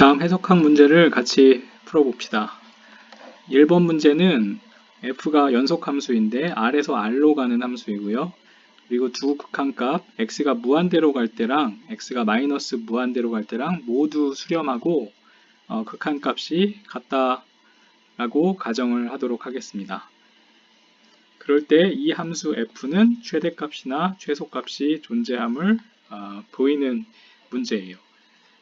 다음 해석학 문제를 같이 풀어봅시다. 1번 문제는 f가 연속함수인데 r에서 r로 가는 함수이고요. 그리고 두 극한값 x가 무한대로 갈 때랑 x가 마이너스 무한대로 갈 때랑 모두 수렴하고 극한값이 같다라고 가정을 하도록 하겠습니다. 그럴 때 이 함수 f는 최대값이나 최소값이 존재함을 보이는 문제예요.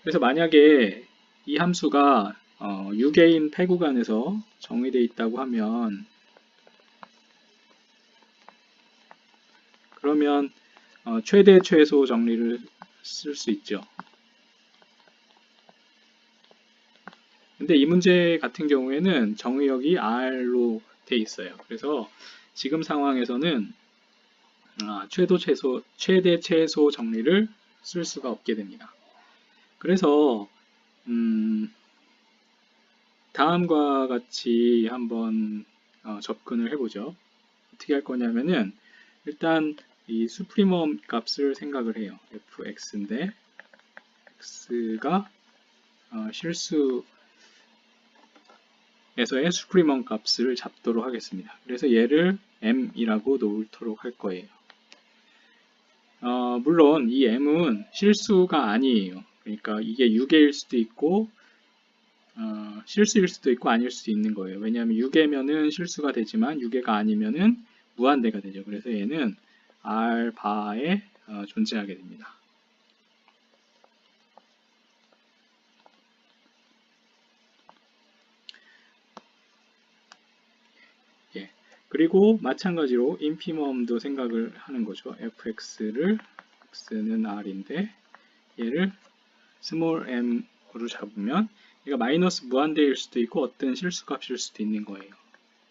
그래서 만약에 이 함수가 6개인 패구간에서 정의되어 있다고 하면 그러면 최대 최소 정리를 쓸 수 있죠. 근데 이 문제 같은 경우에는 정의역이 R로 돼 있어요. 그래서 지금 상황에서는 최대 최소 정리를 쓸 수가 없게 됩니다. 그래서 다음과 같이 한번 접근을 해보죠. 어떻게 할 거냐면은 일단 이 수프리멈 값을 생각을 해요. fx인데 x가 실수에서의 수프리멈 값을 잡도록 하겠습니다. 그래서 얘를 m이라고 놓도록 할 거예요. 물론 이 m은 실수가 아니에요. 그러니까 이게 6개일 수도 있고 실수일 수도 있고 아닐 수도 있는 거예요. 왜냐하면 6개면은 실수가 되지만 6개가 아니면은 무한대가 되죠. 그래서 얘는 R 바에 존재하게 됩니다. 예. 그리고 마찬가지로 인피멈도 생각을 하는 거죠. fx를 x는 r인데 얘를 스몰 m으로 잡으면 얘가 마이너스 무한대일 수도 있고 어떤 실수값일 수도 있는 거예요.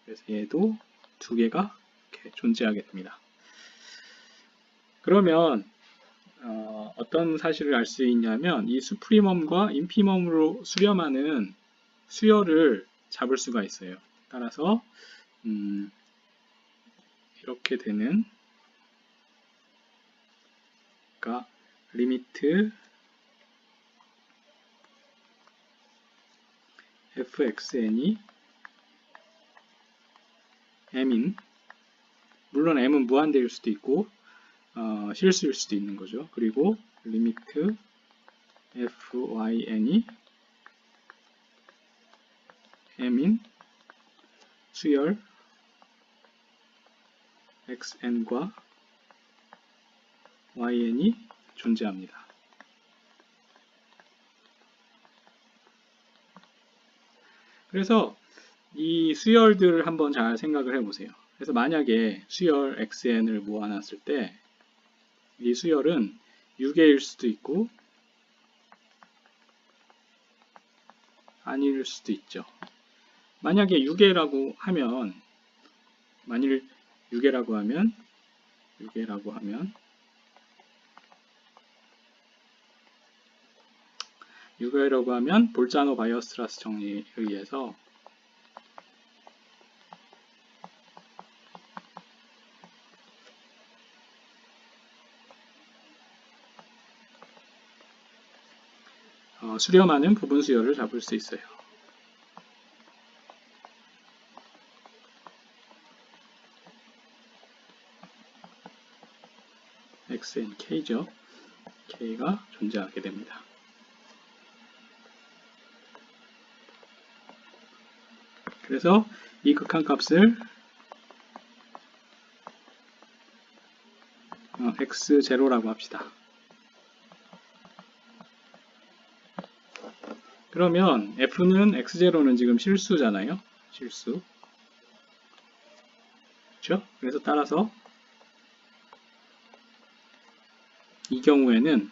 그래서 얘도 두 개가 이렇게 존재하게 됩니다. 그러면 어떤 사실을 알 수 있냐면 이 수프리멈과 인피멈으로 수렴하는 수열을 잡을 수가 있어요. 따라서 이렇게 되는 그러니까 리미트 fxn이 m인 물론 m은 무한대일 수도 있고 실수일 수도 있는 거죠. 그리고 리미트 fyn이 m인 수열 xn과 yn이 존재합니다. 그래서 이 수열들을 한번 잘 생각을 해보세요. 그래서 만약에 수열 xn을 모아놨을 때 이 수열은 6개일 수도 있고 아닐 수도 있죠. 만약에 6개라고 하면 만일 6개라고 하면 볼자노 바이어스트라스 정리에 의해서 수렴하는 부분 수열을 잡을 수 있어요. xn k죠. k가 존재하게 됩니다. 그래서 이 극한값을 x0라고 합시다. 그러면 f는 x0는 지금 실수잖아요. 실수. 그렇죠? 그래서 따라서 이 경우에는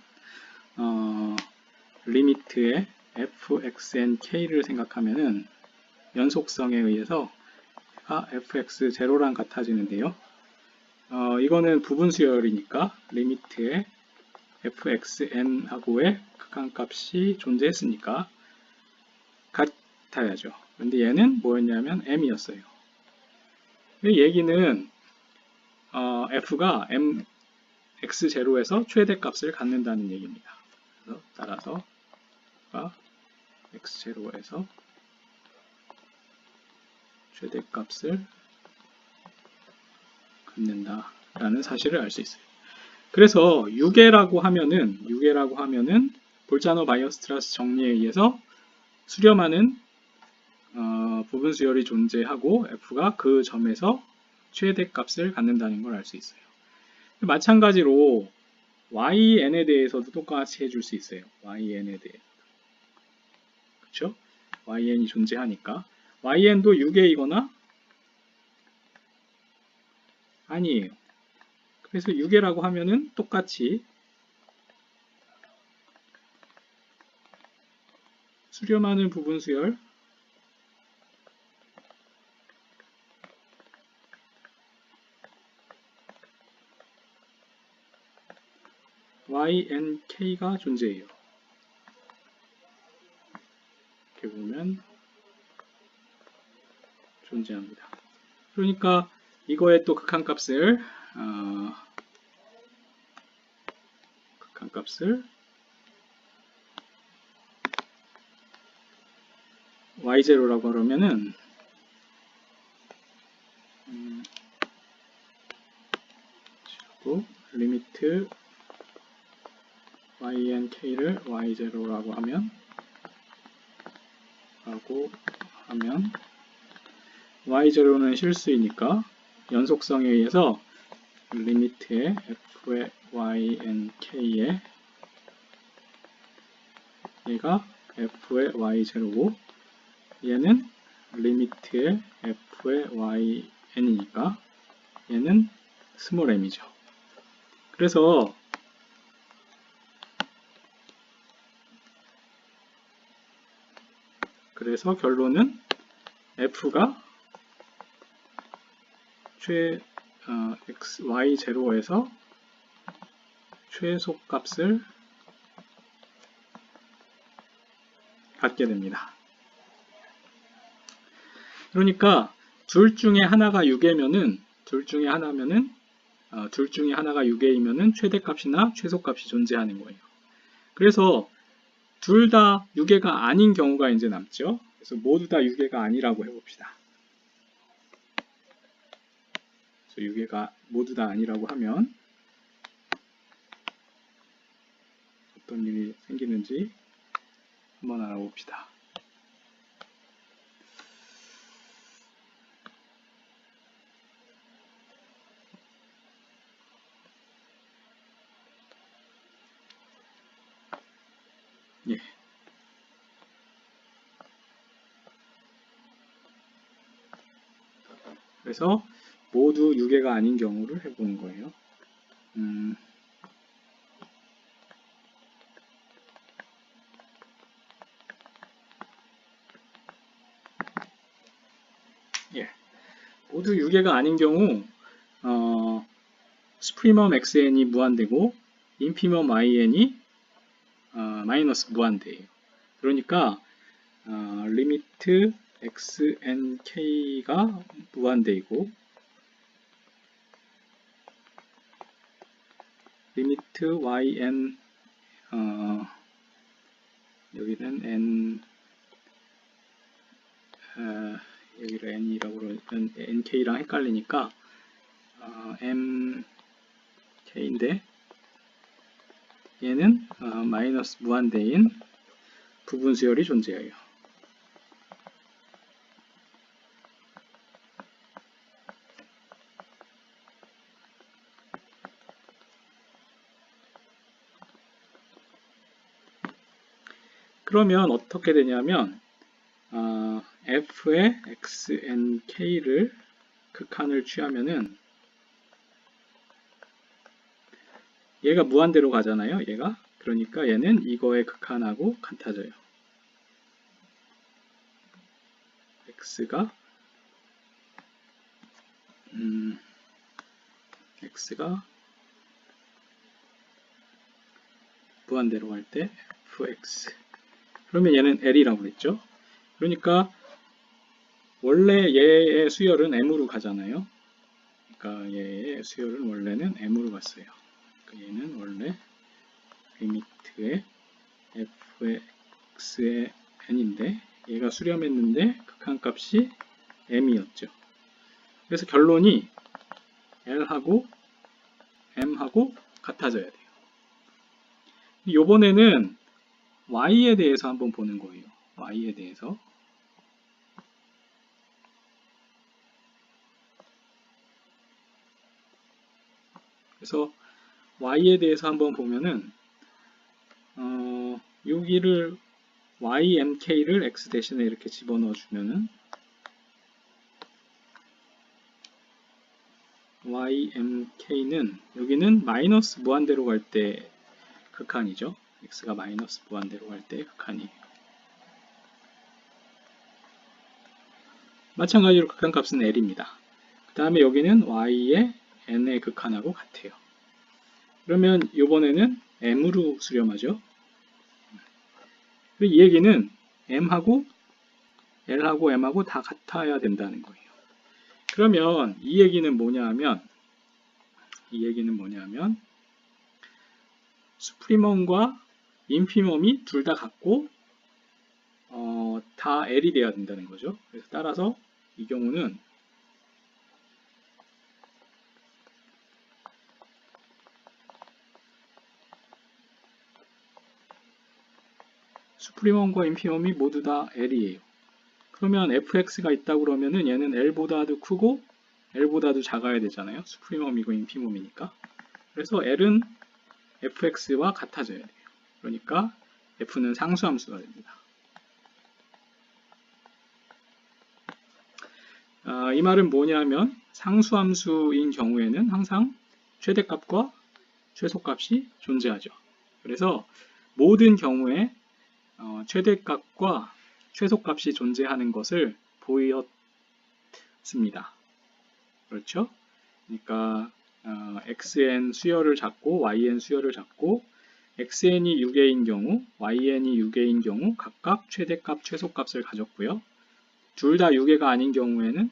리미트의 fxnk를 생각하면은 연속성에 의해서 fx0랑 같아지는데요. 이거는 부분 수열이니까 리미트의 fxn하고의 극한값이 존재했으니까 같아야죠. 근데 얘는 뭐였냐면 m이었어요. 이 얘기는 f가 x0에서 최대값을 갖는다는 얘기입니다. 그래서 따라서 x0에서 최대값을 갖는다 라는 사실을 알 수 있어요. 그래서 유계라고 하면은 볼자노-바이어스트라스 정리에 의해서 수렴하는 부분 수열이 존재하고 f가 그 점에서 최대값을 갖는다는 걸 알 수 있어요. 마찬가지로 yn에 대해서도 똑같이 해줄 수 있어요. yn에 대해. 그렇죠? yn이 존재하니까 yn도 유계이거나 아니에요. 그래서 유계라고 하면은 똑같이 수렴하는 부분 수열 YNK가 존재해요. 이렇게 보면 존재합니다. 그러니까 이거의 또 극한값을 y0라고 그러면은 리미트 YNK를 y0라고 하면 y0는 실수이니까 연속성에 의해서 리미트의 f의 YNK에 얘가 f의 y0고 얘는 리미트의 f의 yn이니까 얘는 스몰 m이죠. 그래서 결론은 f가 y0에서 최소값을 갖게 됩니다. 그러니까 둘 중에 하나가 유계면은 둘 중에 하나가 유계이면은 최대값이나 최소값이 존재하는 거예요. 그래서 둘 다 유계가 아닌 경우가 이제 남죠. 그래서 모두 다 유계가 아니라고 해봅시다. 그래서 유계가 모두 다 아니라고 하면 어떤 일이 생기는지 한번 알아봅시다. 예. 그래서 모두 유계가 아닌 경우를 해보는 거예요. 예. 모두 유계가 아닌 경우 스프리멈 xn이 무한대고 인피멈 yn이 마이너스 무한대예요. 그러니까 리미트 xnk가 무한대이고 리미트 yn 여기는 n 여기를 n이라고 그러면 nk랑 헷갈리니까 mk인데 얘는 마이너스 무한대인 부분 수열이 존재해요. 그러면 어떻게 되냐면 f의 xnk를 극한을 취하면은 얘가 무한대로 가잖아요. 얘가 그러니까 얘는 이거의 극한하고 같아져요. x가 무한대로 갈 때 fx 그러면 얘는 L이라고 그랬죠. 그러니까 원래 얘의 수열은 M으로 가잖아요. 그러니까 얘의 수열은 원래는 M으로 갔어요. 그러니까 얘는 원래 리미트의 fx의 n인데 얘가 수렴했는데 극한값이 m이었죠. 그래서 결론이 l하고 m하고 같아져야 돼요. 이번에는 y에 대해서 한번 보는 거예요. y에 대해서. 그래서 y에 대해서 한번 보면은 여기를 ymk를 x 대신에 이렇게 집어넣어 주면은 ymk는 여기는 마이너스 무한대로 갈 때 극한이죠. x가 마이너스 무한대로 갈 때 극한이에요. 마찬가지로 극한값은 l입니다. 그 다음에 여기는 y의 n의 극한하고 같아요. 그러면 이번에는 m으로 수렴하죠. 이 얘기는 m하고 l하고 m하고 다 같아야 된다는 거예요. 그러면 이 얘기는 뭐냐 하면 수프리멈과 인피멈이 둘 다 같고 다 L이 돼야 된다는 거죠. 그래서 따라서 이 경우는 수프리멈과 인피멈이 모두 다 L이에요. 그러면 fx가 있다고 그러면은 얘는 L보다도 크고 L보다도 작아야 되잖아요. 수프리멈이고 인피멈이니까. 그래서 L은 fx와 같아져야 돼요. 그러니까 f는 상수함수가 됩니다. 이 말은 뭐냐면 상수함수인 경우에는 항상 최대값과 최소값이 존재하죠. 그래서 모든 경우에 최대값과 최소값이 존재하는 것을 보였습니다. 그렇죠? 그러니까 xn 수열을 잡고 yn 수열을 잡고 xn이 6개인 경우, yn이 6개인 경우 각각 최대값, 최소값을 가졌고요. 둘 다 6개가 아닌 경우에는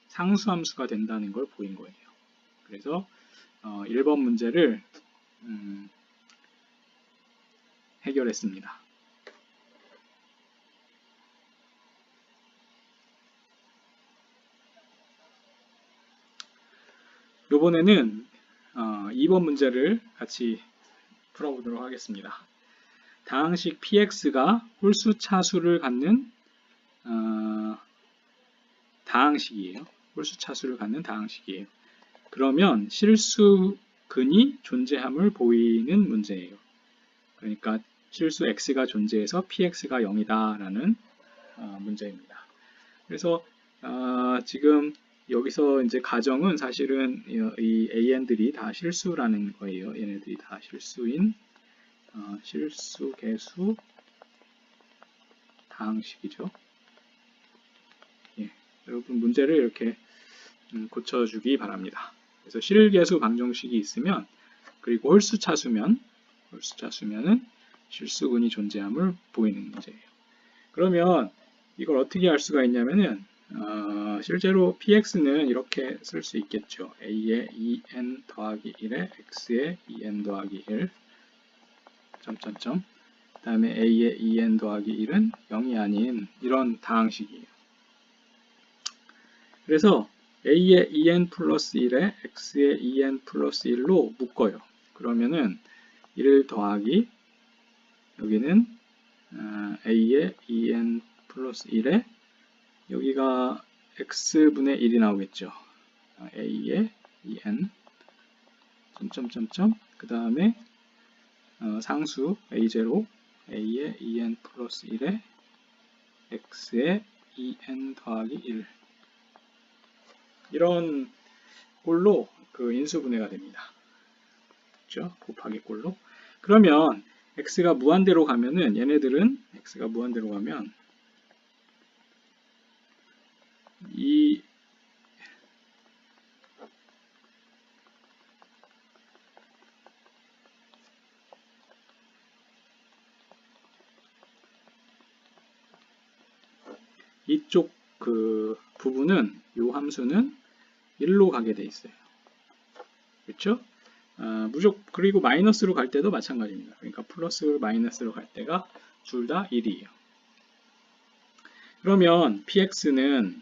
상수함수가 된다는 걸 보인 거예요. 그래서 1번 문제를 해결했습니다. 이번에는 2번 문제를 같이 풀어보도록 하겠습니다. 다항식 px가 홀수차수를 갖는 다항식이에요. 홀수차수를 갖는 다항식이에요. 그러면 실수근이 존재함을 보이는 문제예요. 그러니까 실수 x가 존재해서 px가 0이다 라는 문제입니다. 그래서 지금 여기서 이제 가정은 사실은 이 an들이 다 실수라는 거예요. 얘네들이 다 실수인 실수 개수 다항식이죠. 예, 여러분 문제를 이렇게 고쳐주기 바랍니다. 그래서 실개수 방정식이 있으면 그리고 홀수차수면은 실수근이 존재함을 보이는 문제예요. 그러면 이걸 어떻게 할 수가 있냐면은 실제로 px는 이렇게 쓸 수 있겠죠. a의 2n 더하기 1에 x의 2n 더하기 1 점점점 그 다음에 a의 2n 더하기 1은 0이 아닌 이런 다항식이에요. 그래서 a의 2n 플러스 1에 x의 2n 플러스 1로 묶어요. 그러면은 1 더하기 여기는 a의 2n 플러스 1에 여기가 x분의 1이 나오겠죠. a의 2n 점점점점 그 다음에 상수 a0 a의 2n 플러스 1에 x의 2n 더하기 1 이런 꼴로 그 인수분해가 됩니다. 그렇죠? 곱하기 꼴로. 그러면 x가 무한대로 가면은 얘네들은 x가 무한대로 가면 이 이쪽 그 부분은 요 함수는 1로 가게 돼 있어요. 그렇죠? 그리고 마이너스로 갈 때도 마찬가지입니다. 그러니까 플러스 마이너스로 갈 때가 둘 다 1이에요. 그러면 px는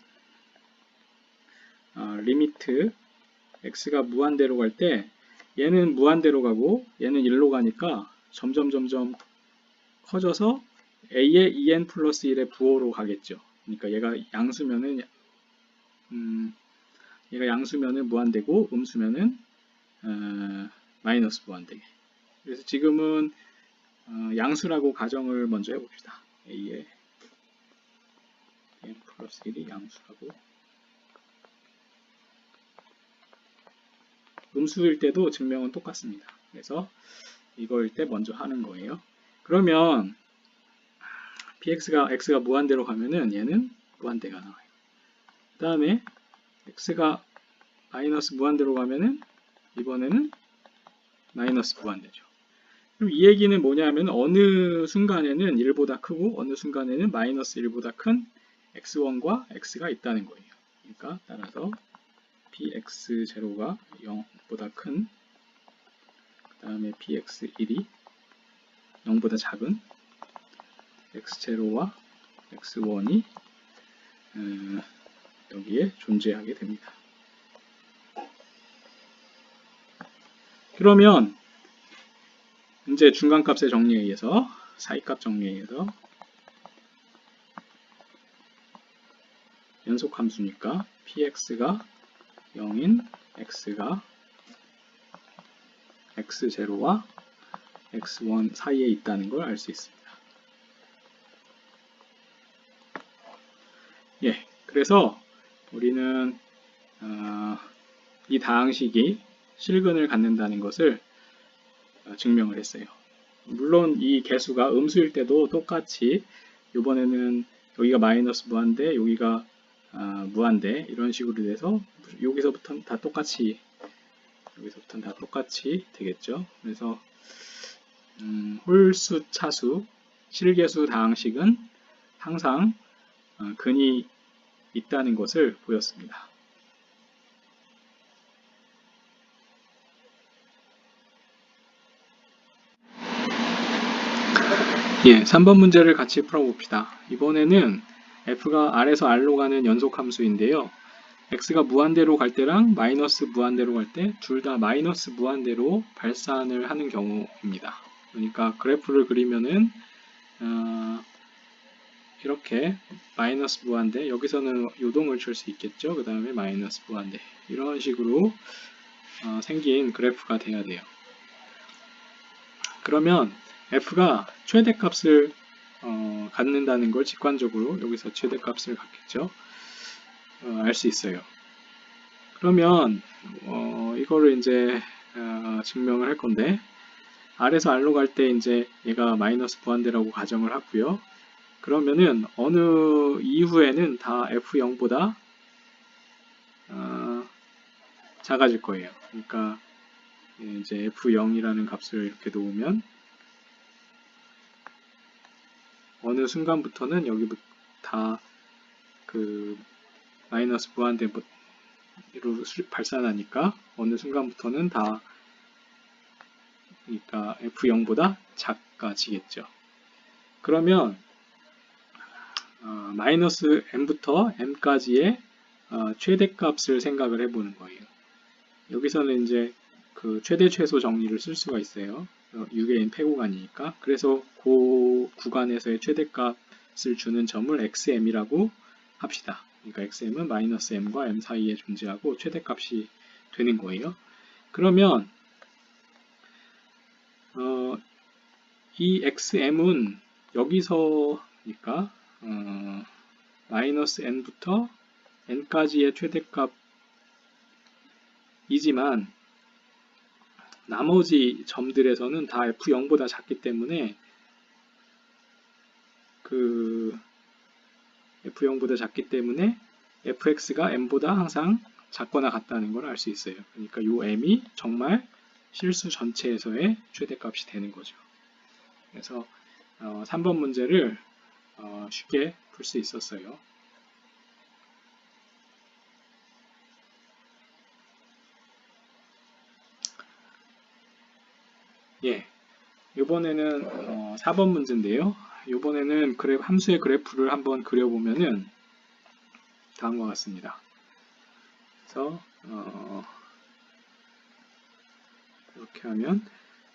리미트 x가 무한대로 갈 때 얘는 무한대로 가고 얘는 1로 가니까 점점 커져서 a의 2n 플러스 1의 부호로 가겠죠. 그러니까 얘가 양수면은 무한대고 음수면은 마이너스 무한대게. 그래서 지금은 양수라고 가정을 먼저 해봅시다. a의 n 플러스 1이 양수라고. 음수일 때도 증명은 똑같습니다. 그래서 이거일 때 먼저 하는 거예요. 그러면 x가 무한대로 가면은 얘는 무한대가 나와요. 그 다음에 x가 마이너스 무한대로 가면은 이번에는 마이너스 무한대죠. 그럼 이 얘기는 뭐냐면 어느 순간에는 1보다 크고 어느 순간에는 마이너스 1보다 큰 x1과 x가 있다는 거예요. 그러니까 따라서 px0가 0보다 큰, 그 다음에 px1이 0보다 작은 x0와 x1이 여기에 존재하게 됩니다. 그러면 이제 중간값의 정리에 의해서, 사이값 정리에 의해서 연속함수니까 px가 0인 x가 x0와 x1 사이에 있다는 걸 알 수 있습니다. 예, 그래서 우리는 이 다항식이 실근을 갖는다는 것을 증명을 했어요. 물론 이 개수가 음수일 때도 똑같이 이번에는 여기가 마이너스 무한대, 여기가 무한대 이런 식으로 돼서 여기서부터는 다 똑같이 되겠죠. 그래서 홀수, 차수, 실계수 다항식은 항상 근이 있다는 것을 보였습니다. 예, 3번 문제를 같이 풀어봅시다. 이번에는 f가 R에서 R로 가는 연속함수인데요. x가 무한대로 갈 때랑 마이너스 무한대로 갈 때 둘 다 마이너스 무한대로 발산을 하는 경우입니다. 그러니까 그래프를 그리면은 이렇게 마이너스 무한대, 여기서는 요동을 칠 수 있겠죠. 그 다음에 마이너스 무한대, 이런 식으로 생긴 그래프가 돼야 돼요. 그러면 f가 최대값을 갖는다는 걸 직관적으로 여기서 최대값을 갖겠죠. 알 수 있어요. 그러면 이거를 이제 증명을 할 건데, R에서 R로 갈 때 이제 얘가 마이너스 무한대라고 가정을 하고요. 그러면은 어느 이후에는 다 f0보다 작아질 거예요. 그러니까 이제 f0이라는 값을 이렇게 놓으면 어느 순간부터는 여기부터 다 그 마이너스 무한대로 발산하니까 어느 순간부터는 다 그러니까 f0보다 작아지겠죠. 그러면 마이너스 m부터 m까지의 최대값을 생각을 해보는 거예요. 여기서는 이제 그 최대 최소 정리를 쓸 수가 있어요. 6의 n 폐구간이니까. 그래서 그 구간에서의 최대값을 주는 점을 xm이라고 합시다. 그러니까 xm은 마이너스 m과 m 사이에 존재하고 최대값이 되는 거예요. 그러면 이 xm은 여기서니까 마이너스 n부터 n까지의 최대값이지만 나머지 점들에서는 다 f0보다 작기 때문에 fx가 m보다 항상 작거나 같다는 걸 알 수 있어요. 그러니까 이 m이 정말 실수 전체에서의 최대값이 되는 거죠. 그래서 3번 문제를 쉽게 풀 수 있었어요. 예, 이번에는 4번 문제인데요. 이번에는 함수의 그래프를 한번 그려보면은 다음과 같습니다. 그래서 이렇게 하면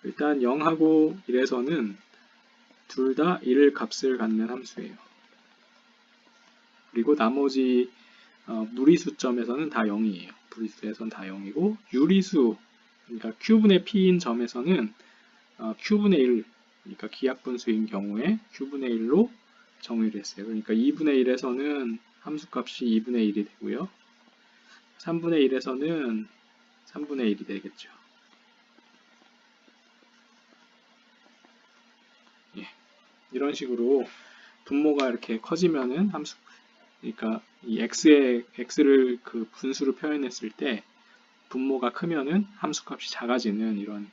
일단 0하고 1에서는 둘 다 1 값을 갖는 함수예요. 그리고 나머지 무리수점에서는 다 0이에요. 무리수에서는 다 0이고 유리수, 그러니까 q분의 p인 점에서는 q분의 1, 그러니까 기하분수인 경우에 q분의 1로 정의를 했어요. 그러니까 2분의 1에서는 함수값이 2분의 1이 되고요. 3분의 1에서는 3분의 1이 되겠죠. 예. 이런 식으로 분모가 이렇게 커지면은 함수, 그러니까 이 x를 그 분수로 표현했을 때 분모가 크면은 함수값이 작아지는 이런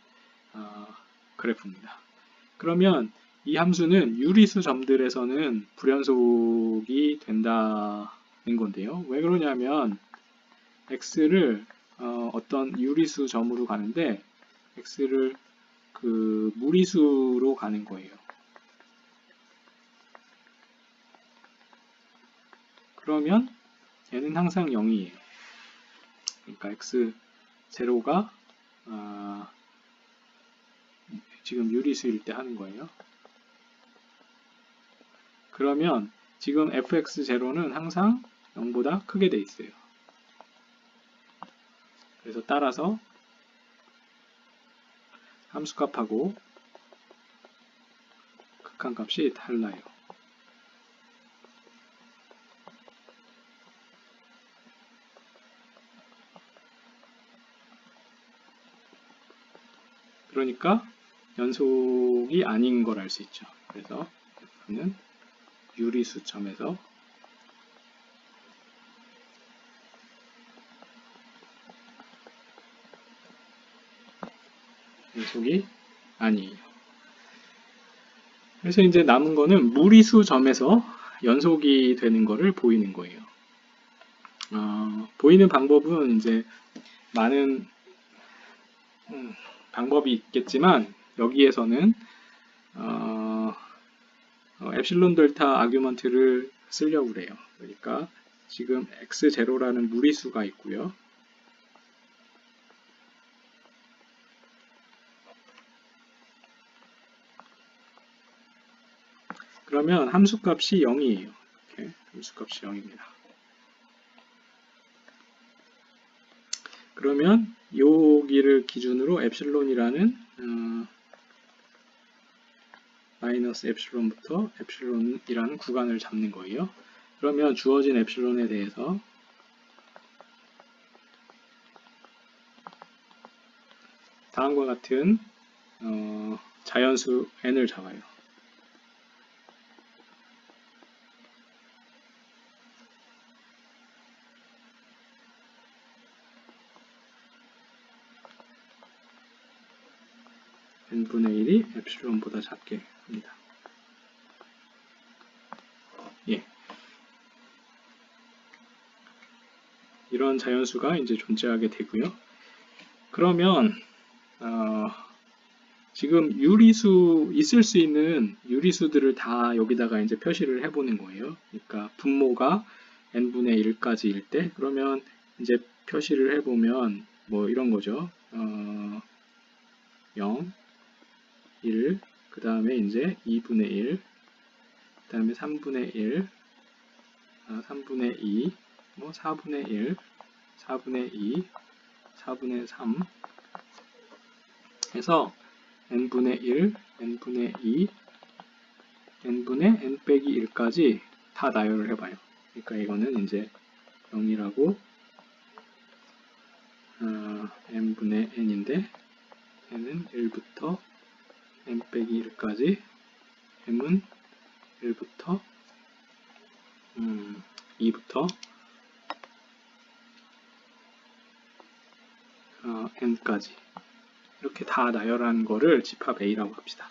그래프입니다. 그러면 이 함수는 유리수 점들에서는 불연속이 된다는 건데요. 왜 그러냐면 x를 어떤 유리수 점으로 가는데 x를 그 무리수로 가는 거예요. 그러면 얘는 항상 0이에요. 그러니까 x0가 지금 유리수일 때 하는 거예요. 그러면 지금 fx0는 항상 0보다 크게 돼 있어요. 그래서 따라서 함수값하고 극한값이 달라요. 그러니까 연속이 아닌 걸 알 수 있죠. 그래서 f는 유리수점에서 연속이 아니에요. 그래서 이제 남은 거는 무리수점에서 연속이 되는 거를 보이는 거예요. 보이는 방법은 이제 많은 방법이 있겠지만 여기에서는 엡실론 델타 아규먼트를 쓰려고 그래요. 그러니까 지금 x0라는 무리수가 있고요. 그러면 함수값이 0이에요. 이렇게 함수값이 0입니다. 그러면 여기를 기준으로 엡실론이라는 마이너스 엡실론부터 엡실론이라는 구간을 잡는 거예요. 그러면 주어진 엡실론에 대해서 다음과 같은 자연수 n을 잡아요. n분의 1이 엡실론보다 작게 합니다. 예. 이런 자연수가 이제 존재하게 되고요. 그러면 지금 유리수 있을 수 있는 유리수들을 다 여기다가 이제 표시를 해보는 거예요. 그러니까 분모가 n분의 1까지일 때 그러면 이제 표시를 해보면 뭐 이런 거죠. 0, 1, 그 다음에 이제 2분의 1, 그 다음에 3분의 1, 3분의 2, 뭐 4분의 1, 4분의 2, 4분의 3 해서 n분의 1, n분의 2, n분의 n 빼기 1까지 다 나열을 해봐요. 그러니까 이거는 이제 0이라고 n분의 n인데 n은 1부터 n 빼기 1까지 m은 1부터 2부터 n까지 이렇게 다 나열한 거를 집합 A라고 합시다.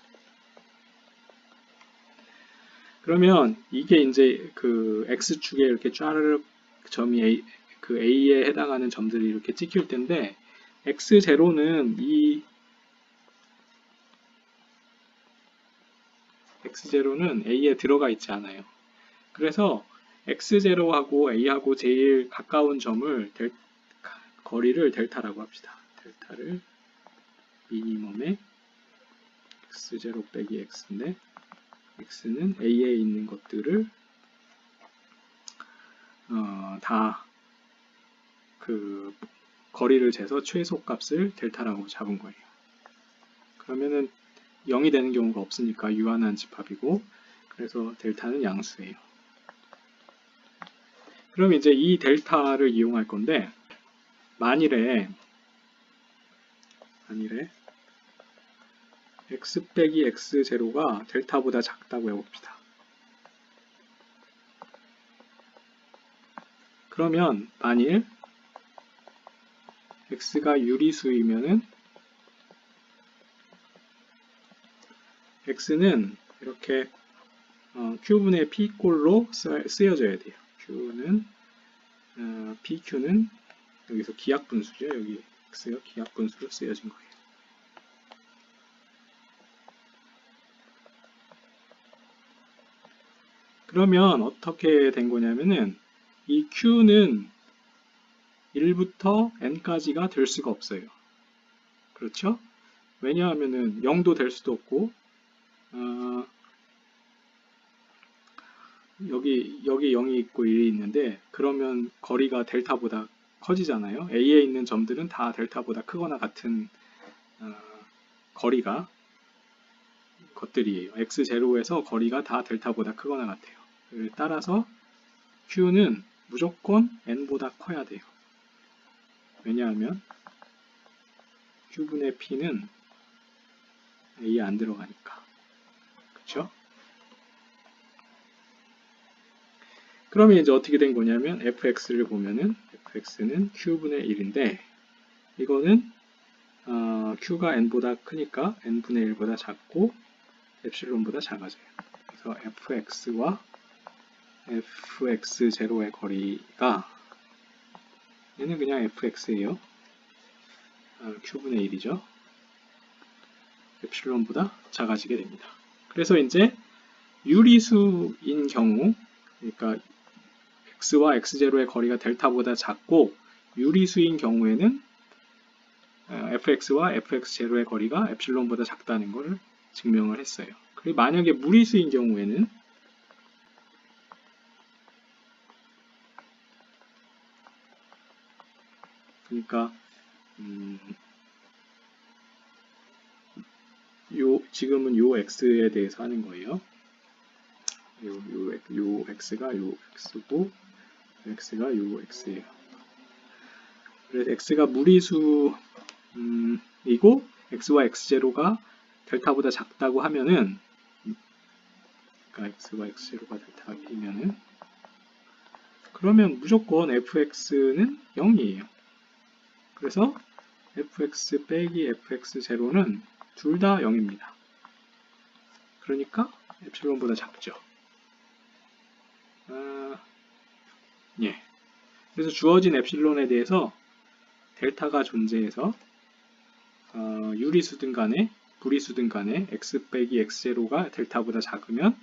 그러면 이게 이제 그 X축에 이렇게 쫘르륵 점이 A에 해당하는 점들이 이렇게 찍힐 텐데 X0는 이 x0는 a에 들어가 있지 않아요. 그래서 x0하고 a하고 제일 가까운 점을 거리를 델타라고 합시다. 델타를 미니멈의 x0 빼기 x인데 x는 a에 있는 것들을 다 그 거리를 재서 최소값을 델타라고 잡은 거예요. 그러면은 0이 되는 경우가 없으니까 유한한 집합이고, 그래서 델타는 양수예요. 그럼 이제 이 델타를 이용할 건데, 만일에 x 빼기 x0가 델타보다 작다고 해봅시다. 그러면 만일 x가 유리수이면은 x는 이렇게 q분의 p꼴로 쓰여져야 돼요. pq는 여기서 기하분수죠. 여기 x가 기하분수로 쓰여진 거예요. 그러면 어떻게 된 거냐면은 이 q는 1부터 n까지가 될 수가 없어요. 그렇죠? 왜냐하면은 0도 될 수도 없고, 여기 0이 있고 1이 있는데, 그러면 거리가 델타보다 커지잖아요. A에 있는 점들은 다 델타보다 크거나 같은 거리가 것들이에요. x0에서 거리가 다 델타보다 크거나 같아요. 따라서 q는 무조건 n보다 커야 돼요. 왜냐하면 q분의 p는 a에 안 들어가니까. 그렇죠? 그러면 이제 어떻게 된 거냐면 fx를 보면은 fx는 q분의 1인데, 이거는 q가 n보다 크니까 n분의 1보다 작고 엡실론보다 작아져요. 그래서 fx와 fx0의 거리가, 얘는 그냥 fx예요. q분의 1이죠. 엡실론보다 작아지게 됩니다. 그래서 이제 유리수인 경우, 그러니까 x와 x0의 거리가 델타보다 작고 유리수인 경우에는 fx와 fx0의 거리가 엡실론보다 작다는 것을 증명을 했어요. 그리고 만약에 무리수인 경우에는 그러니까 지금은 요 x에 대해서 하는 거예요. 요 x가 요 x고 x가 요 x예요. 그래서 x가 무리수이고 x와 x0가 델타보다 작다고 하면은, 그러니까 x와 x0가 델타가 1이면은, 그러면 무조건 fx는 0이에요. 그래서 fx 빼기 fx0는 둘 다 0입니다. 그러니까 엡실론보다 작죠. 예. 그래서 주어진 엡실론에 대해서 델타가 존재해서 유리수든 간에 무리수든 간에 x 빼기 x0가 델타보다 작으면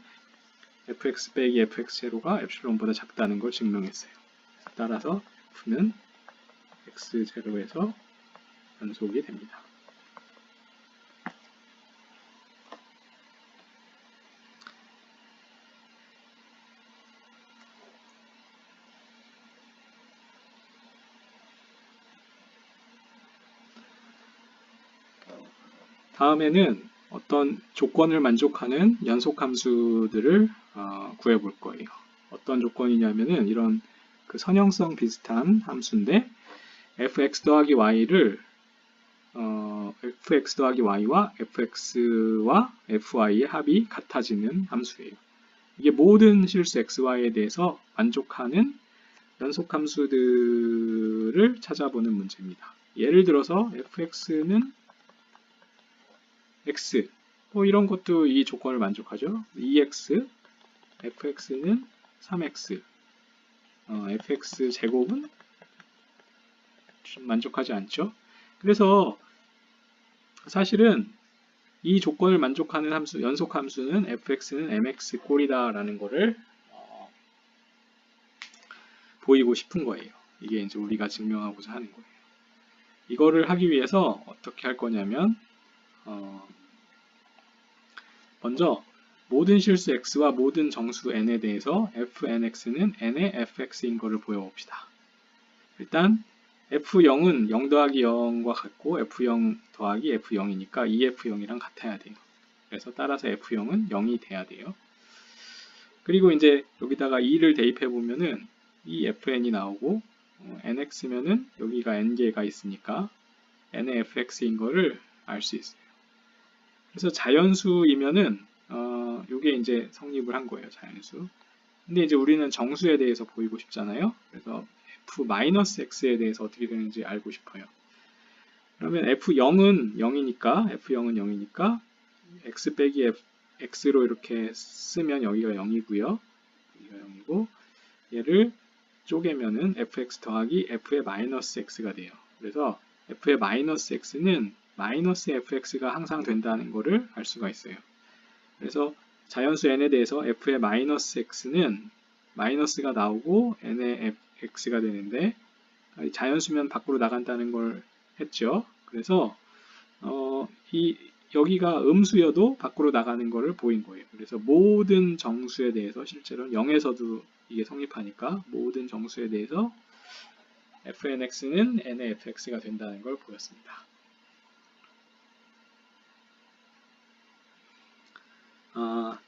fx 빼기 fx0가 엡실론보다 작다는 걸 증명했어요. 따라서 f는 x0에서 연속이 됩니다. 다음에는 어떤 조건을 만족하는 연속함수들을 구해볼 거예요. 어떤 조건이냐면은 이런 그 선형성 비슷한 함수인데 fx 더하기 y를 fx 더하기 y와 fx와 fy의 합이 같아지는 함수예요. 이게 모든 실수 xy에 대해서 만족하는 연속함수들을 찾아보는 문제입니다. 예를 들어서 fx는 x, 이런 것도 이 조건을 만족하죠. 2x, fx는 3x, fx 제곱은 만족하지 않죠. 그래서 사실은 이 조건을 만족하는 함수, 연속 함수는 fx는 mx 꼴이다 라는 거를 보이고 싶은 거예요. 이게 이제 우리가 증명하고자 하는 거예요. 이거를 하기 위해서 어떻게 할 거냐면 먼저 모든 실수 x와 모든 정수 n에 대해서 fnx는 n의 fx인 거를 보여봅시다. 일단 f0은 0 더하기 0과 같고 f0 더하기 f0이니까 2f0이랑 같아야 돼요. 그래서 따라서 f0은 0이 돼야 돼요. 그리고 이제 여기다가 2를 대입해 보면은 이 fn이 나오고 nx면은 여기가 n개가 있으니까 n의 fx인 거를 알 수 있어요. 그래서 자연수이면은 요게 이제 성립을 한 거예요. 자연수. 근데 이제 우리는 정수에 대해서 보이고 싶잖아요. 그래서 f-x에 대해서 어떻게 되는지 알고 싶어요. 그러면 f0은 0이니까 x 빼기 x로 이렇게 쓰면 여기가 0이고요. 여기가 0이고 얘를 쪼개면은 fx 더하기 f의 마이너스 x가 돼요. 그래서 f의 마이너스 x는 마이너스 fx가 항상 된다는 것을 알 수가 있어요. 그래서 자연수 n에 대해서 f의 마이너스 x는 마이너스가 나오고 n의 x가 되는데 자연수면 밖으로 나간다는 걸 했죠. 그래서 여기가 음수여도 밖으로 나가는 것을 보인 거예요. 그래서 모든 정수에 대해서 실제로 0에서도 이게 성립하니까 모든 정수에 대해서 fnx는 n의 fx가 된다는 걸 보였습니다.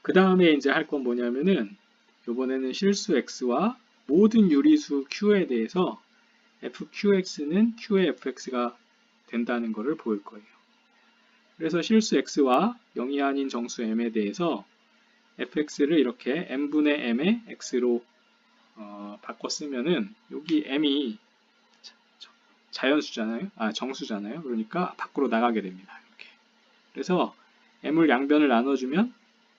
그 다음에 이제 할 건 뭐냐면은 이번에는 실수 x와 모든 유리수 q에 대해서 fqx는 q의 fx가 된다는 것을 보일 거예요. 그래서 실수 x와 0이 아닌 정수 m에 대해서 fx를 이렇게 n분의 m의 x로 바꿔 쓰면은 여기 m이 자연수잖아요. 정수잖아요. 그러니까 밖으로 나가게 됩니다. 이렇게. 그래서 m을 양변을 나눠주면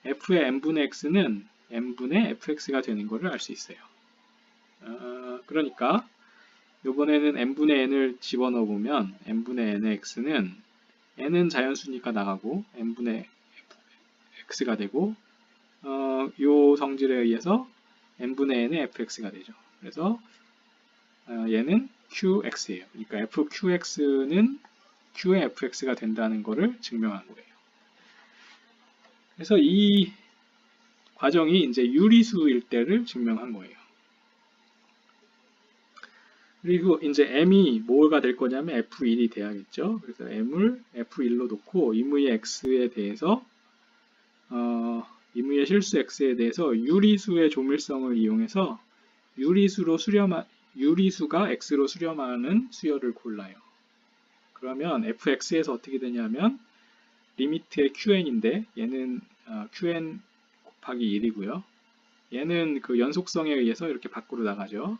f의 n분의 x는 n분의 fx가 되는 것을 알 수 있어요. 그러니까 이번에는 n분의 n을 집어넣어 보면 n분의 n의 x는 n은 자연수니까 나가고 n분의 x가 되고 요 성질에 의해서 n분의 n의 fx가 되죠. 그래서 얘는 qx예요. 그러니까 fqx는 q의 fx가 된다는 것을 증명한 거예요. 그래서 이 과정이 이제 유리수일 때를 증명한 거예요. 그리고 이제 m이 뭐가 될 거냐면 f1이 돼야겠죠. 그래서 m을 f1로 놓고 임의의 x에 대해서 임의의 실수 x에 대해서 유리수의 조밀성을 이용해서 유리수가 x로 수렴하는 수열을 골라요. 그러면 fx에서 어떻게 되냐면 리미트의 qn인데 얘는 qn 곱하기 1이고요. 얘는 그 연속성에 의해서 이렇게 밖으로 나가죠.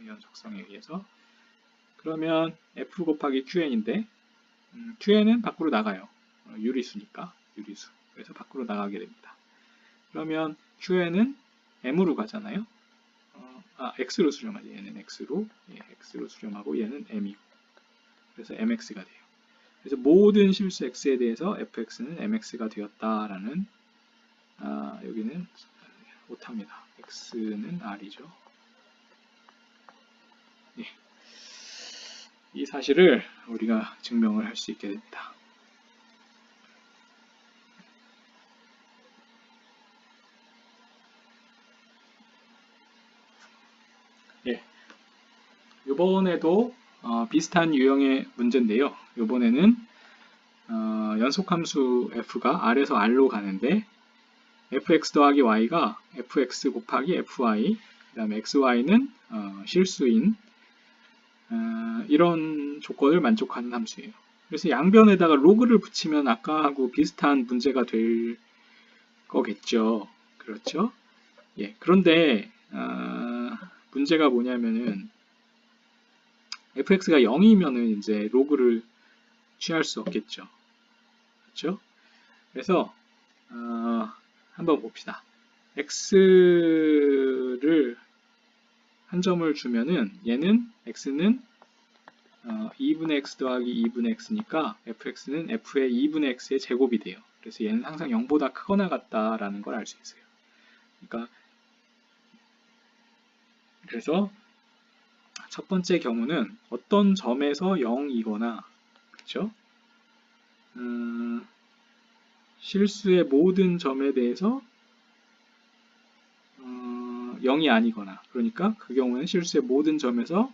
연속성에 의해서. 그러면 f 곱하기 qn인데 qn은 밖으로 나가요. 유리수니까. 유리수. 그래서 밖으로 나가게 됩니다. 그러면 qn은 m으로 가잖아요. x로 수렴하죠. 얘는 x로. x로 수렴하고 얘는 m이고. 그래서 mx가 돼요. 그래서 모든 실수 x에 대해서 fx는 mx가 되었다라는 여기는 오타입니다. x는 r이죠. 예. 이 사실을 우리가 증명을 할 수 있게 됩니다. 예. 이번에도 비슷한 유형의 문제인데요. 이번에는 연속함수 f가 r에서 r로 가는데 fx 더하기 y가 fx 곱하기 fy 그 다음에 xy는 실수인 이런 조건을 만족하는 함수예요. 그래서 양변에다가 로그를 붙이면 아까하고 비슷한 문제가 될 거겠죠. 그렇죠? 예. 그런데 문제가 뭐냐면은 fx가 0이면은 이제 로그를 취할 수 없겠죠. 그렇죠? 그래서 한번 봅시다. x를 한 점을 주면은 얘는 x는 2분의 x 더하기 2분의 x니까 fx는 f의 2분의 x의 제곱이 돼요. 그래서 얘는 항상 0보다 크거나 같다라는 걸 알 수 있어요. 그러니까 그래서 첫 번째 경우는 어떤 점에서 0이거나 그렇죠? 실수의 모든 점에 대해서 0이 아니거나 그러니까 그 경우는 실수의 모든 점에서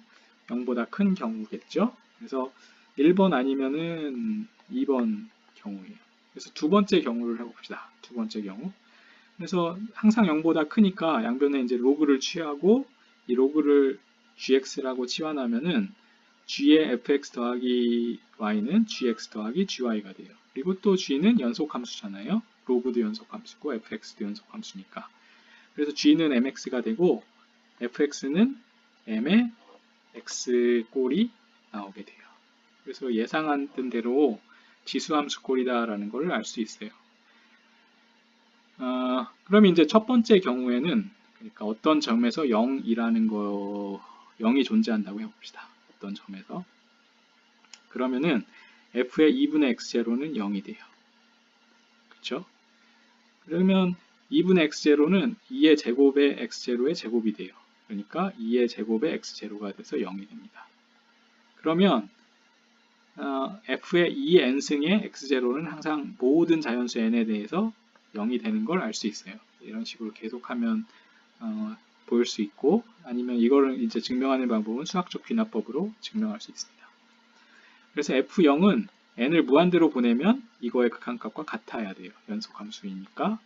0보다 큰 경우겠죠. 그래서 1번 아니면은 2번 경우예요. 그래서 두 번째 경우를 해봅시다. 두 번째 경우. 그래서 항상 0보다 크니까 양변에 이제 로그를 취하고 이 로그를 gx라고 치환하면은 g의 fx 더하기 y는 gx 더하기 gy가 돼요. 그리고 또 g는 연속함수잖아요. 로그도 연속함수고 fx도 연속함수니까. 그래서 g는 mx가 되고 fx는 m의 x 꼴이 나오게 돼요. 그래서 예상한 대로 지수함수 꼴이다라는 걸 알 수 있어요. 그럼 이제 첫 번째 경우에는 그러니까 어떤 점에서 0이 존재한다고 해봅시다. 어떤 점에서. 그러면은 f의 2분의 x0는 0이 돼요. 그렇죠? 그러면 2분의 x0는 2의 제곱의 x0의 제곱이 돼요. 그러니까 2의 제곱의 x0가 돼서 0이 됩니다. 그러면 f의 2n승의 x0는 항상 모든 자연수 n에 대해서 0이 되는 걸 알 수 있어요. 이런 식으로 계속하면 보일 수 있고 아니면 이거를 이제 증명하는 방법은 수학적 귀납법으로 증명할 수 있습니다. 그래서 f0은 n을 무한대로 보내면 이거의 극한값과 같아야 돼요. 연속함수이니까.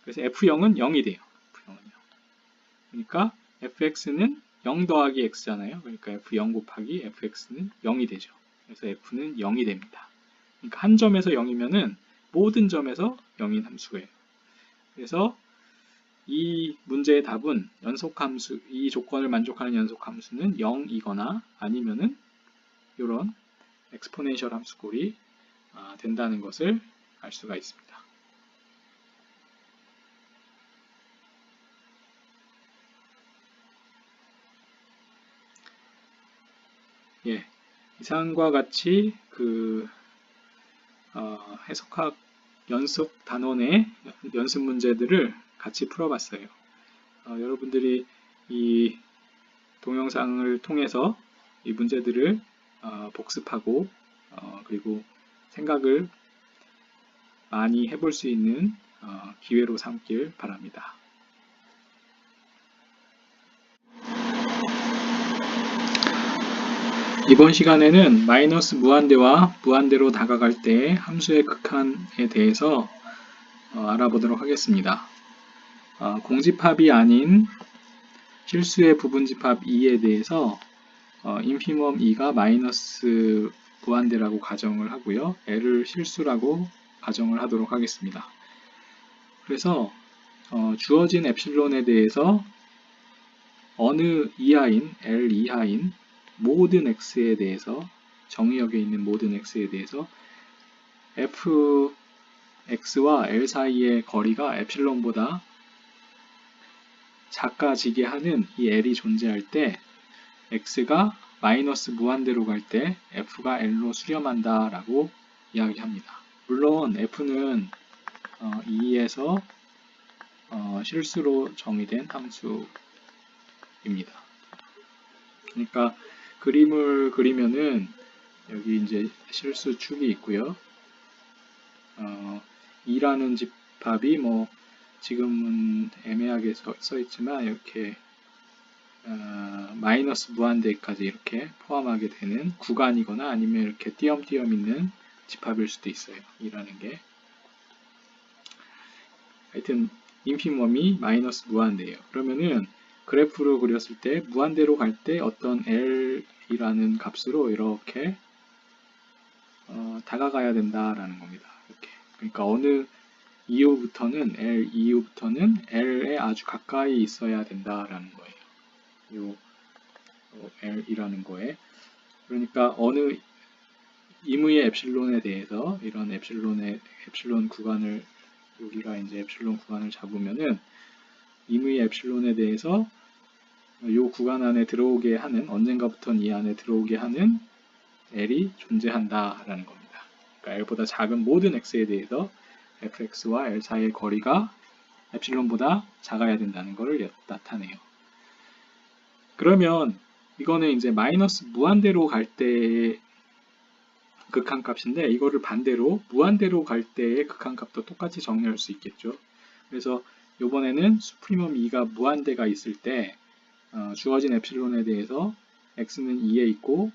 그래서 f0은 0이 돼요. f0은요. 그러니까 fx는 0 더하기 x잖아요. 그러니까 f0 곱하기 fx는 0이 되죠. 그래서 f는 0이 됩니다. 그러니까 한 점에서 0이면은 모든 점에서 0인 함수예요. 그래서 이 문제의 답은 연속함수, 이 조건을 만족하는 연속함수는 0이거나 아니면은 이런 엑스포넨셜 함수꼴이 된다는 것을 알 수가 있습니다. 예, 이상과 같이 해석학 연습 단원의 연습 문제들을 같이 풀어봤어요. 여러분들이 이 동영상을 통해서 이 문제들을 복습하고 그리고 생각을 많이 해볼 수 있는 기회로 삼길 바랍니다. 이번 시간에는 마이너스 무한대와 무한대로 다가갈 때 함수의 극한에 대해서 알아보도록 하겠습니다. 공집합이 아닌 실수의 부분집합 2에 대해서 인피멈 2가 마이너스 무한대라고 가정을 하고요. L을 실수라고 가정을 하도록 하겠습니다. 그래서 주어진 엡실론에 대해서 어느 이하인 L 이하인 모든 x에 대해서 정의역에 있는 모든 x에 대해서 fx와 L 사이의 거리가 엡실론보다 작아지게 하는 이 L이 존재할 때 x가 마이너스 무한대로 갈 때 f가 L로 수렴한다 라고 이야기합니다. 물론 f는 2에서 실수로 정의된 함수입니다. 그러니까 그림을 그리면은 여기 이제 실수 축이 있고요. 2라는 집합이 뭐 지금은 애매하게 써 있지만 이렇게 마이너스 무한대까지 이렇게 포함하게 되는 구간이거나 아니면 이렇게 띄엄띄엄 있는 집합일 수도 있어요. 2라는 게. 하여튼 인피멈이 마이너스 무한대예요. 그러면은 그래프로 그렸을 때 무한대로 갈 때 어떤 L이라는 값으로 이렇게 다가가야 된다라는 겁니다. 이렇게. 그러니까 어느 이후부터는 L 이후부터는 L에 아주 가까이 있어야 된다라는 거예요. 요 L이라는 거에. 그러니까 어느 임의의 엡실론에 대해서 이런 엡실론 구간을 여기가 이제 엡실론 구간을 잡으면은 임의의 엡실론에 대해서 이 구간 안에 들어오게 하는 언젠가부터는 이 안에 들어오게 하는 L이 존재한다라는 겁니다. 그러니까 L보다 작은 모든 x에 대해서 fx와 L 사이의 거리가 엡실론보다 작아야 된다는 것을 나타내요. 그러면 이거는 이제 마이너스 무한대로 갈 때의 극한값인데 이거를 반대로 무한대로 갈 때의 극한값도 똑같이 정리할 수 있겠죠. 그래서 이번에는 수프리멈 2가 무한대가 있을 때 주어진 엡실론에 대해서 x는 2에 있고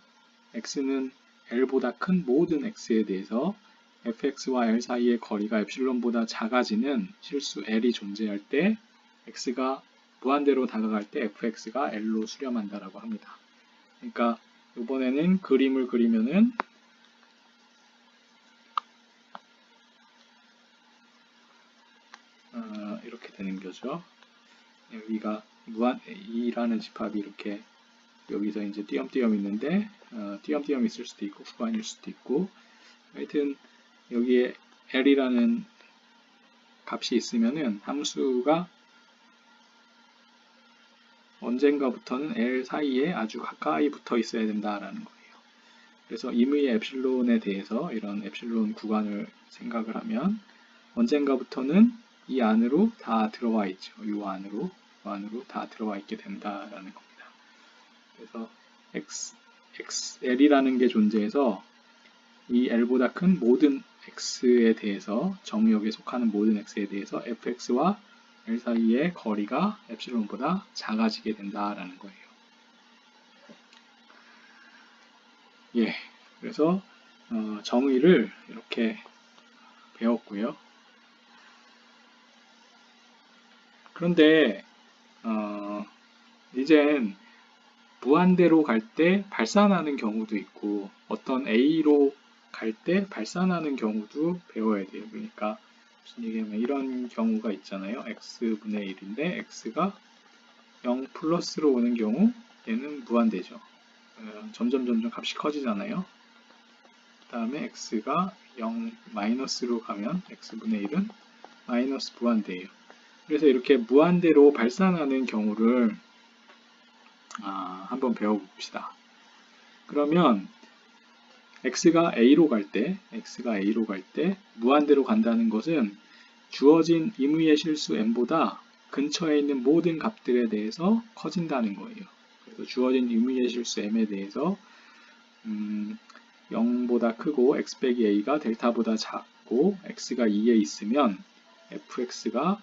x는 l보다 큰 모든 x에 대해서 fx와 l 사이의 거리가 엡실론보다 작아지는 실수 l이 존재할 때 x가 무한대로 다가갈 때 fx가 l로 수렴한다라고 합니다. 그러니까 이번에는 그림을 그리면은 이렇게 되는 거죠. 여기가 무한 2라는 집합이 이렇게 여기서 이제 띄엄띄엄 있는데 띄엄띄엄 있을 수도 있고 구간일 수도 있고 하여튼 여기에 l이라는 값이 있으면은 함수가 언젠가부터는 l 사이에 아주 가까이 붙어 있어야 된다라는 거예요. 그래서 임의의 엡실론에 대해서 이런 엡실론 구간을 생각을 하면 언젠가부터는 이 안으로 다 들어와 있죠. 이 안으로 다 들어와 있게 된다라는 겁니다. 그래서 l이라는 게 존재해서 이 l보다 큰 모든 x에 대해서 정역에 속하는 모든 x에 대해서 fx와 l 사이의 거리가 엡실론보다 작아지게 된다라는 거예요. 예, 그래서 정의를 이렇게 배웠고요. 그런데 이젠 무한대로 갈 때 발산하는 경우도 있고 어떤 A로 갈 때 발산하는 경우도 배워야 돼요. 그러니까 무슨 얘기냐면 이런 경우가 있잖아요. x분의 1인데 x가 0 플러스로 오는 경우 얘는 무한대죠. 점점 값이 커지잖아요. 그 다음에 x가 0 마이너스로 가면 x분의 1은 마이너스 무한대예요. 그래서 이렇게 무한대로 발산하는 경우를 한번 배워봅시다. 그러면 x가 a로 갈 때 무한대로 간다는 것은 주어진 임의의 실수 m보다 근처에 있는 모든 값들에 대해서 커진다는 거예요. 그래서 주어진 임의의 실수 m에 대해서 0보다 크고 x 빼기 a가 델타보다 작고 x가 2에 있으면 fx가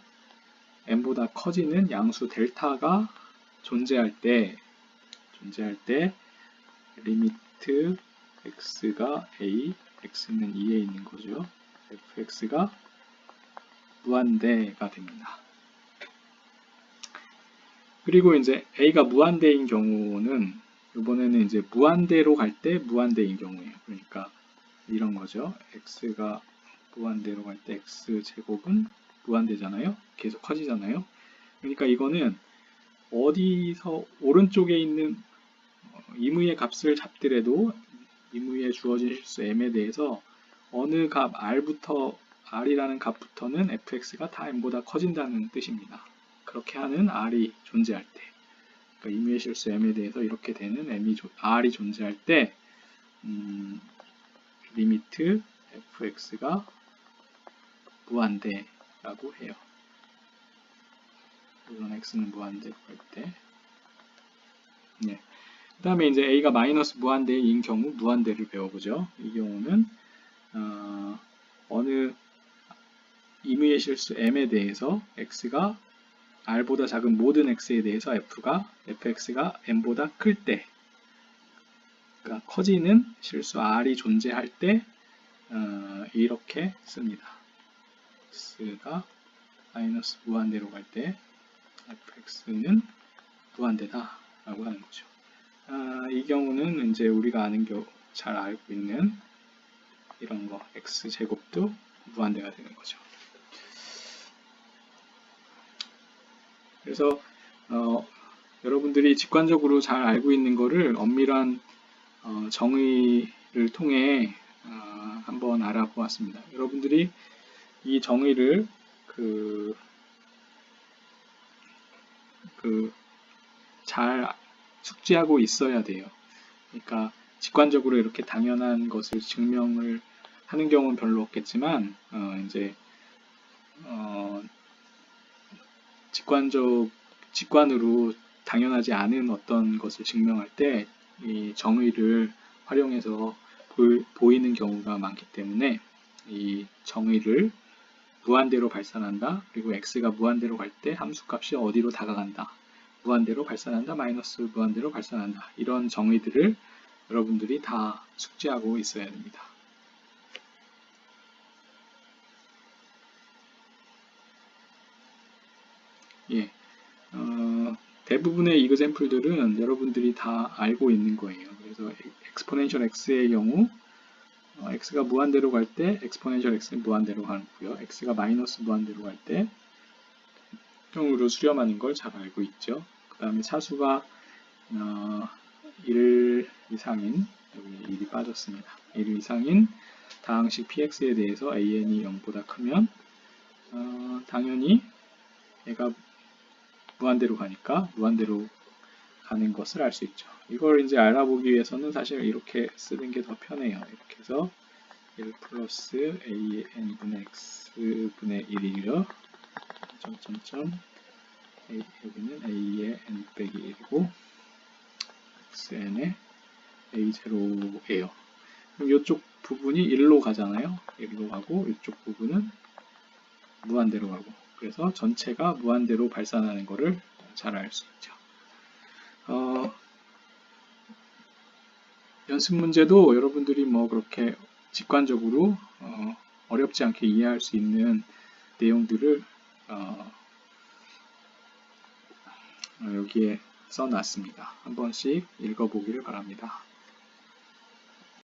m보다 커지는 양수 델타가 존재할 때 리미트 x가 a, x는 2에 있는 거죠. fx가 무한대가 됩니다. 그리고 이제 a가 무한대인 경우는 이번에는 이제 무한대로 갈 때 무한대인 경우예요. 그러니까 이런 거죠. x가 무한대로 갈 때 x제곱은 무한대잖아요. 계속 커지잖아요. 그러니까 이거는 어디서 오른쪽에 있는 임의의 값을 잡더라도 임의에 주어진 실수 m에 대해서 어느 값 r이라는 값부터는 fx가 다 m보다 커진다는 뜻입니다. 그렇게 하는 r이 존재할 때, 그러니까 임의의 실수 m에 대해서 이렇게 되는 r이 존재할 때 리미트 fx가 무한대라고 해요. 물론 x는 무한대로 갈 때. 네. 그 다음에 이제 a가 마이너스 무한대인 경우 무한대를 배워보죠. 이 경우는 어느 임의의 실수 m에 대해서 x가 r보다 작은 모든 x에 대해서 fx가 m보다 클 때, 그러니까 커지는 실수 r이 존재할 때 이렇게 씁니다. x가 마이너스 무한대로 갈 때 fx는 무한대다 라고 하는 거죠. 이 경우는 이제 우리가 잘 알고 있는 이런 거 x제곱도 무한대가 되는 거죠. 그래서 여러분들이 직관적으로 잘 알고 있는 거를 엄밀한 정의를 통해 한번 알아보았습니다. 여러분들이 이 정의를 잘 숙지하고 있어야 돼요. 그러니까 직관적으로 이렇게 당연한 것을 증명을 하는 경우는 별로 없겠지만 이제 직관으로 당연하지 않은 어떤 것을 증명할 때 이 정의를 활용해서 보이는 경우가 많기 때문에 이 정의를 무한대로 발산한다. 그리고 x가 무한대로 갈 때 함수값이 어디로 다가간다. 무한대로 발산한다. 마이너스 무한대로 발산한다. 이런 정의들을 여러분들이 다 숙지하고 있어야 됩니다. 예, 대부분의 이그젬플들은 여러분들이 다 알고 있는 거예요. 그래서 exponential x의 경우 x가 무한대로 갈 때 exponential x는 무한대로 가고요. x가 마이너스 무한대로 갈 때 경우로 수렴하는 걸 잘 알고 있죠. 그 다음에 차수가 1 이상인, 여기 1이 빠졌습니다. 1 이상인 다항식 px에 대해서 an이 0보다 크면 당연히 얘가 무한대로 가니까 무한대로 가는 것을 알 수 있죠. 이걸 이제 알아보기 위해서는 사실 이렇게 쓰는 게 더 편해요. 이렇게 해서 1 플러스 an분의 x분의 1이고요. 점점점 여기는 a의 n 빼기 1이고 xn의 a0예요. 그럼 이쪽 부분이 1로 가잖아요. 1로 가고 이쪽 부분은 무한대로 가고, 그래서 전체가 무한대로 발산하는 것을 잘 알 수 있죠. 연습 문제도 여러분들이 뭐 그렇게 직관적으로 어렵지 않게 이해할 수 있는 내용들을 여기에 써놨습니다. 한 번씩 읽어보기를 바랍니다.